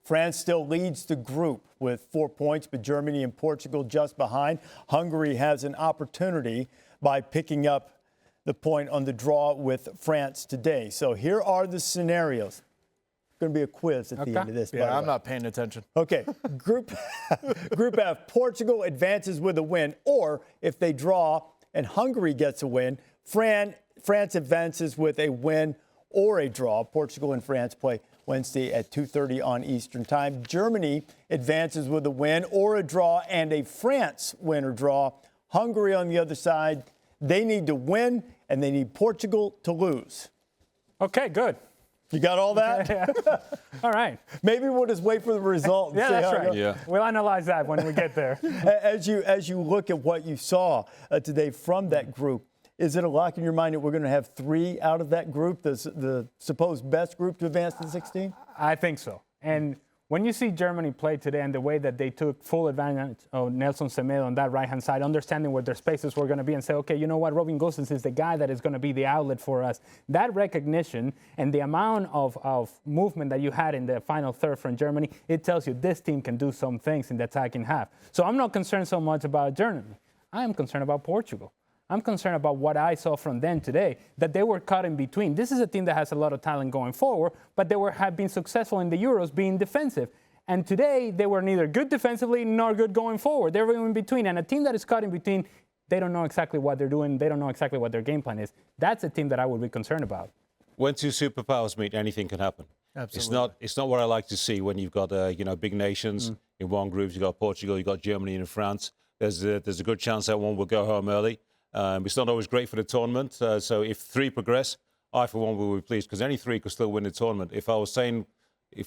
France still leads the group with 4 points, but Germany and Portugal just behind. Hungary has an opportunity by picking up the point on the draw with France today. So here are the scenarios. Going to be a quiz at the end of this. Yeah, I'm not paying attention. Okay, Group F, Portugal advances with a win, or if they draw and Hungary gets a win, France advances with a win or a draw. Portugal and France play Wednesday at 2:30 on Eastern Time. Germany advances with a win or a draw and a France win or draw. Hungary on the other side, they need to win and they need Portugal to lose. Okay, good. You got all that? Yeah. All right. Maybe we'll just wait for the result. Yeah, that's right. Yeah. We'll analyze that when we get there. As you look at what you saw today from that group, is it a lock in your mind that we're going to have 3 out of that group, the supposed best group to advance to 16? I think so. And when you see Germany play today and the way that they took full advantage of Nelson Semedo on that right-hand side, understanding where their spaces were going to be and say, okay, you know what, Robin Gosens is the guy that is going to be the outlet for us. That recognition and the amount of movement that you had in the final third from Germany, it tells you this team can do some things in the attacking half. So I'm not concerned so much about Germany. I am concerned about Portugal. I'm concerned about what I saw from them today, that they were caught in between. This is a team that has a lot of talent going forward, but they have been successful in the Euros being defensive. And today, they were neither good defensively nor good going forward. They were in between. And a team that is caught in between, they don't know exactly what they're doing. They don't know exactly what their game plan is. That's a team that I would be concerned about. When 2 superpowers meet, anything can happen. Absolutely. It's not what I like to see when you've got big nations in one group. You've got Portugal, you've got Germany and France. There's a good chance that one will go home early. It's not always great for the tournament. So if 3 progress, I, for one, will be pleased because any 3 could still win the tournament. If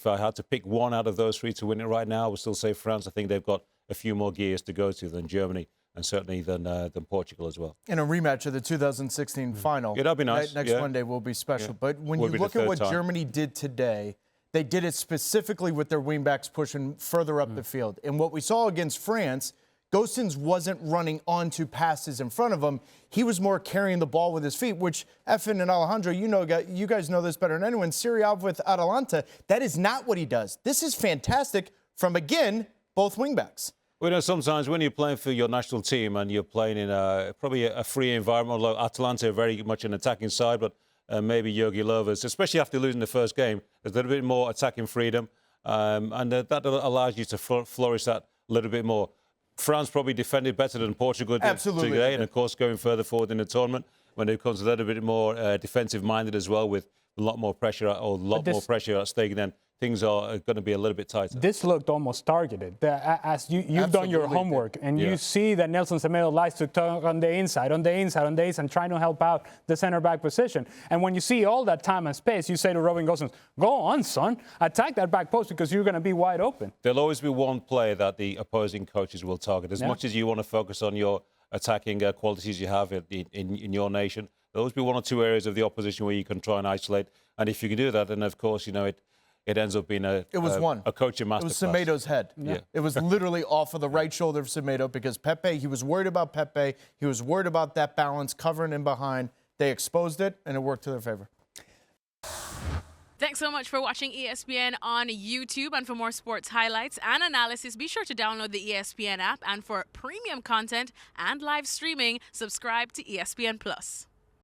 I had to pick one out of those 3 to win it right now, I would still say France. I think they've got a few more gears to go to than Germany and certainly than Portugal as well. In a rematch of the 2016 final. Yeah, that'd be nice. Next Monday will be special. Yeah. But when you look at what Germany did today, they did it specifically with their wingbacks pushing further up the field. And what we saw against France, Gosens wasn't running onto passes in front of him. He was more carrying the ball with his feet, which Efan and Alejandro, you guys know this better than anyone. Serie A with Atalanta, that is not what he does. This is fantastic from, again, both wingbacks. Well, you know, sometimes when you're playing for your national team and you're playing in probably a free environment, although Atalanta are very much an attacking side, but maybe Jogi Löw's, especially after losing the first game, there's a little bit more attacking freedom, and that allows you to flourish that a little bit more. France probably defended better than Portugal did today, and of course going further forward in the tournament when it comes a little bit more defensive-minded as well, with a lot more pressure more pressure at stake, then things are going to be a little bit tighter. This looked almost targeted. As you've done your homework, and you see that Nelson Semedo likes to talk on the inside, and trying to help out the center-back position. And when you see all that time and space, you say to Robin Gosens, go on, son, attack that back post because you're going to be wide open. There'll always be one player that the opposing coaches will target. As much as you want to focus on your attacking qualities you have in your nation, there'll always be 1 or 2 areas of the opposition where you can try and isolate. And if you can do that, then of course, you know, it ends up being a coaching masterclass. It was Semedo's head. Yeah. It was literally off of the right shoulder of Semedo because Pepe, he was worried about Pepe. He was worried about that balance, covering in behind. They exposed it, and it worked to their favor. Thanks so much for watching ESPN on YouTube. And for more sports highlights and analysis, be sure to download the ESPN app. And for premium content and live streaming, subscribe to ESPN+.